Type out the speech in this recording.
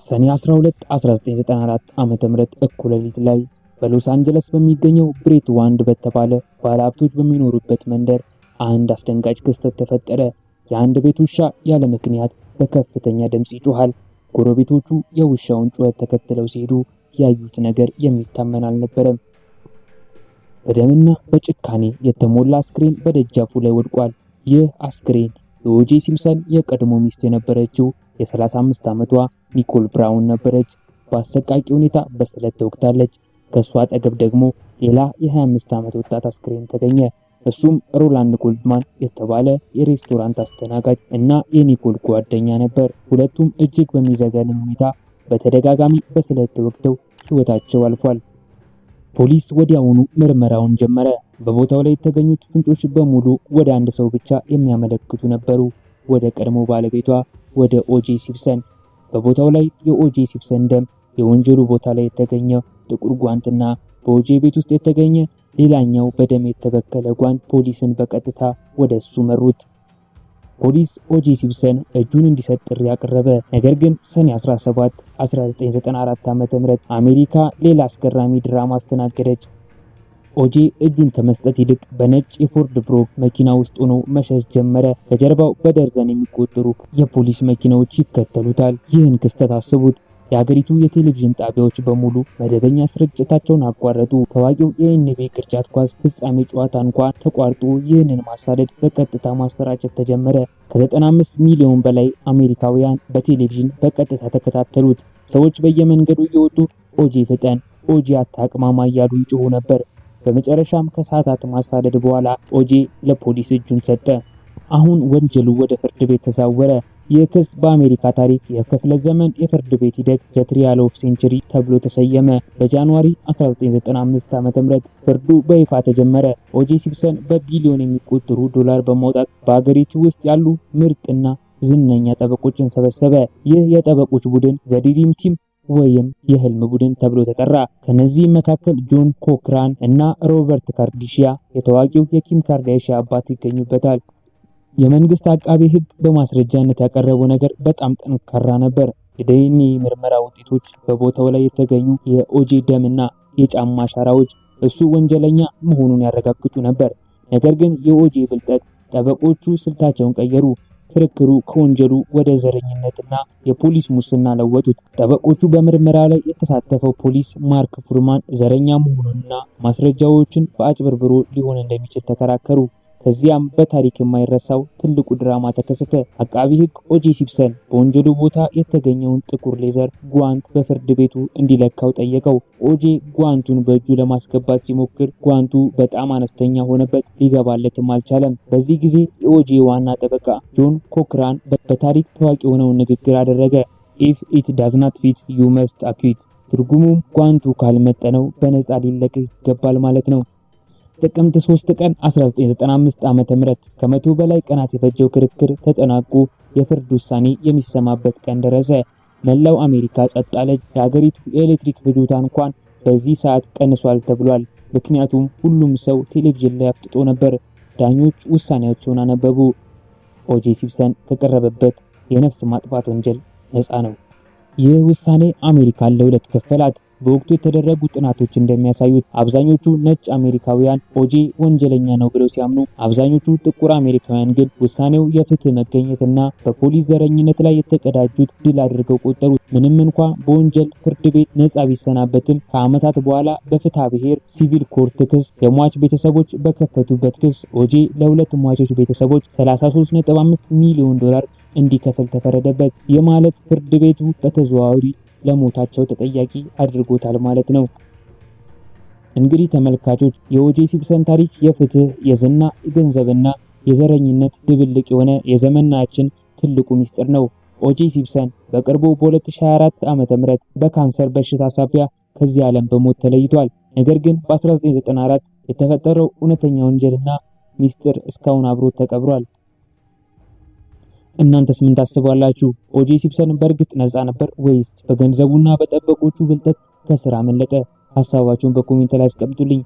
ሰኔ 12 1994 ዓመተ ምህረት እኩለ ሌሊት ላይ በሎስ አንጀለስ በሚገኘው ብሬት ዋንድ በተባለ ባለሀብቶች በሚኖሩበት መንደር አንድ አስደንጋጭ ክስተት ተፈጠረ። የአንድ ቤት ውሻ ያለ ምክንያት በከፍተኛ ድምጽ ይጮሃል። ጎረቤቶቹ የውሻውን ጩኸት ተከትለው ሲሄዱ ያዩት ነገር የሚታመን አልነበረም። በደምና በጭካኔ የተሞላ አስክሬን በደጃፉ ላይ ወድቋል። ይህ አስክሬን የኦጄ ሲምፕሰን የቀድሞ ሚስት የነበረችው የ35 ዓመቷ ኒኮል ብራውን ነበረች። በአሰቃቂ ሁኔታ በስለት ተወግታለች። ከሷ አጠገብ ደግሞ ሌላ የ25 ዓመት ወጣት አስክሬን ተገኘ። እሱም ሮላንድ ጎልድማን የተባለ የሬስቶራንት አስተናጋጅ እና የኒኮል ጓደኛ ነበር። ሁለቱም እጅግ በሚዘገንን ሁኔታ በተደጋጋሚ በስለት ተወግተው ሕይወታቸው አልፏል። ፖሊስ ወዲያውኑ ምርመራውን ጀመረ። በቦታው ላይ የተገኙት ፍንጮች በሙሉ ወደ አንድ ሰው ብቻ የሚያመለክቱ ነበሩ፣ ወደ ቀድሞ ባለቤቷ ወደ ኦጄ ሲምፕሰን። በቦታው ላይ የኦጄ ሲምፕሰን ደም፣ የወንጀሉ ቦታ ላይ የተገኘው ጥቁር ጓንትና በኦጄ ቤት ውስጥ የተገኘ ሌላኛው በደም የተበከለ ጓንት ፖሊስን በቀጥታ ወደ እሱ መሩት። ፖሊስ ኦጄ ሲምፕሰን እጁን እንዲሰጥ ጥሪ ያቀረበ። ነገር ግን ሰኔ 17 1994 ዓ.ም አሜሪካ ሌላ አስገራሚ ድራማ አስተናገደች። ኦጄ እጁን ከመስጠት ይልቅ በነጭ የፎርድ ብሮግ መኪና ውስጥ ሆኖ መሸሽ ጀመረ። ከጀርባው በደርዘን የሚቆጠሩ የፖሊስ መኪናዎች ይከተሉታል። ይህን ክስተት አስቡት። የሀገሪቱ የቴሌቪዥን ጣቢያዎች በሙሉ መደበኛ ስርጭታቸውን አቋረጡ። ታዋቂው የኤንቢኤ ቅርጫት ኳስ ፍጻሜ ጨዋታ እንኳን ተቋርጦ ይህንን ማሳደድ በቀጥታ ማሰራጨት ተጀመረ። ከ95 ሚሊዮን በላይ አሜሪካውያን በቴሌቪዥን በቀጥታ ተከታተሉት። ሰዎች በየመንገዱ እየወጡ ኦጄ ፍጠን፣ ኦጄ አታቅማማ እያሉ ይጮሁ ነበር። በመጨረሻም ከሰዓታት ማሳደድ በኋላ ኦጄ ለፖሊስ እጁን ሰጠ። አሁን ወንጀሉ ወደ ፍርድ ቤት ተዛወረ። ይህ ክስ በአሜሪካ ታሪክ የክፍለ ዘመን የፍርድ ቤት ሂደት ዘ ትሪያል ኦፍ ሴንቸሪ ተብሎ ተሰየመ። በጃንዋሪ 1995 ዓ.ም ፍርዱ በይፋ ተጀመረ። ኦጄ ሲምፕሰን በቢሊዮን የሚቆጠሩ ዶላር በማውጣት በአገሪቱ ውስጥ ያሉ ምርጥና ዝነኛ ጠበቆችን ሰበሰበ። ይህ የጠበቆች ቡድን ዘ ድሪም ቲም ወይም የህልም ቡድን ተብሎ ተጠራ። ከነዚህም መካከል ጆን ኮክራን እና ሮበርት ካርዲሺያ የታዋቂው የኪም ካርዳሺያን አባት ይገኙበታል። የመንግስት አቃቤ ህግ በማስረጃነት ያቀረበው ነገር በጣም ጠንካራ ነበር። የዲኤንኤ ምርመራ ውጤቶች፣ በቦታው ላይ የተገኙ የኦጄ ደምና የጫማ አሻራዎች እሱ ወንጀለኛ መሆኑን ያረጋግጡ ነበር። ነገር ግን የኦጄ ብልጠት ጠበቆቹ ስልታቸውን ቀየሩ። ክርክሩ ከወንጀሉ ወደ ዘረኝነትና የፖሊስ ሙስና ለወጡት። ጠበቆቹ በምርመራ ላይ የተሳተፈው ፖሊስ ማርክ ፉርማን ዘረኛ መሆኑንና ማስረጃዎችን በአጭበርብሮ ሊሆን እንደሚችል ተከራከሩ። ከዚያም በታሪክ የማይረሳው ትልቁ ድራማ ተከሰተ። አቃቢ ህግ ኦጄ ሲምፕሰን በወንጀሉ ቦታ የተገኘውን ጥቁር ሌዘር ጓንት በፍርድ ቤቱ እንዲለካው ጠየቀው። ኦጄ ጓንቱን በእጁ ለማስገባት ሲሞክር ጓንቱ በጣም አነስተኛ ሆነበት፣ ሊገባለትም አልቻለም። በዚህ ጊዜ የኦጄ ዋና ጠበቃ ጆን ኮክራን በታሪክ ታዋቂ የሆነውን ንግግር አደረገ። ኢፍ ኢት ዳዝ ናት ፊት ዩ መስት አኩዊት። ትርጉሙም ጓንቱ ካልመጠነው በነፃ ሊለቀቅ ይገባል ማለት ነው። ጥቅምት 3 ቀን 1995 ዓ.ም ከመቶ በላይ ቀናት የፈጀው ክርክር ተጠናቆ የፍርድ ውሳኔ የሚሰማበት ቀን ደረሰ። መላው አሜሪካ ጸጥ አለች። የሀገሪቱ የኤሌክትሪክ ፍጆታ እንኳን በዚህ ሰዓት ቀንሷል ተብሏል። ምክንያቱም ሁሉም ሰው ቴሌቪዥን ላይ አፍጥጦ ነበር። ዳኞች ውሳኔያቸውን አነበቡ። ኦጄ ሲምፕሰን ከቀረበበት የነፍስ ማጥፋት ወንጀል ነፃ ነው። ይህ ውሳኔ አሜሪካን ለሁለት ከፈላት። በወቅቱ የተደረጉ ጥናቶች እንደሚያሳዩት አብዛኞቹ ነጭ አሜሪካውያን ኦጄ ወንጀለኛ ነው ብለው ሲያምኑ፣ አብዛኞቹ ጥቁር አሜሪካውያን ግን ውሳኔው የፍትህ መገኘትና በፖሊስ ዘረኝነት ላይ የተቀዳጁት ድል አድርገው ቆጠሩት። ምንም እንኳ በወንጀል ፍርድ ቤት ነፃ ቢሰናበትም ከዓመታት በኋላ በፍትሐ ብሔር ሲቪል ኮርት ክስ የሟች ቤተሰቦች በከፈቱበት ክስ ኦጄ ለሁለት ሟቾች ቤተሰቦች 33.5 ሚሊዮን ዶላር እንዲከፍል ተፈረደበት። ይህ ማለት ፍርድ ቤቱ በተዘዋዋሪ ለሞታቸው ተጠያቂ አድርጎታል ማለት ነው። እንግዲህ ተመልካቾች የኦጄ ሲምፕሰን ታሪክ የፍትህ፣ የዝና፣ የገንዘብና የዘረኝነት ድብልቅ የሆነ የዘመናችን ትልቁ ሚስጥር ነው። ኦጄ ሲምፕሰን በቅርቡ በ2024 ዓ.ም በካንሰር በሽታ ሳቢያ ከዚህ ዓለም በሞት ተለይቷል። ነገር ግን በ1994 የተፈጠረው እውነተኛ ወንጀልና ሚስጥር እስካሁን አብሮት ተቀብሯል። እናንተስ ምን ታስባላችሁ? ኦጄ ሲምፕሰን በእርግጥ ነፃ ነበር ወይስ በገንዘቡና በጠበቆቹ ብልጠት ከስራ አመለጠ? ሐሳባችሁን በኮሜንት ላይ አስቀምጡልኝ።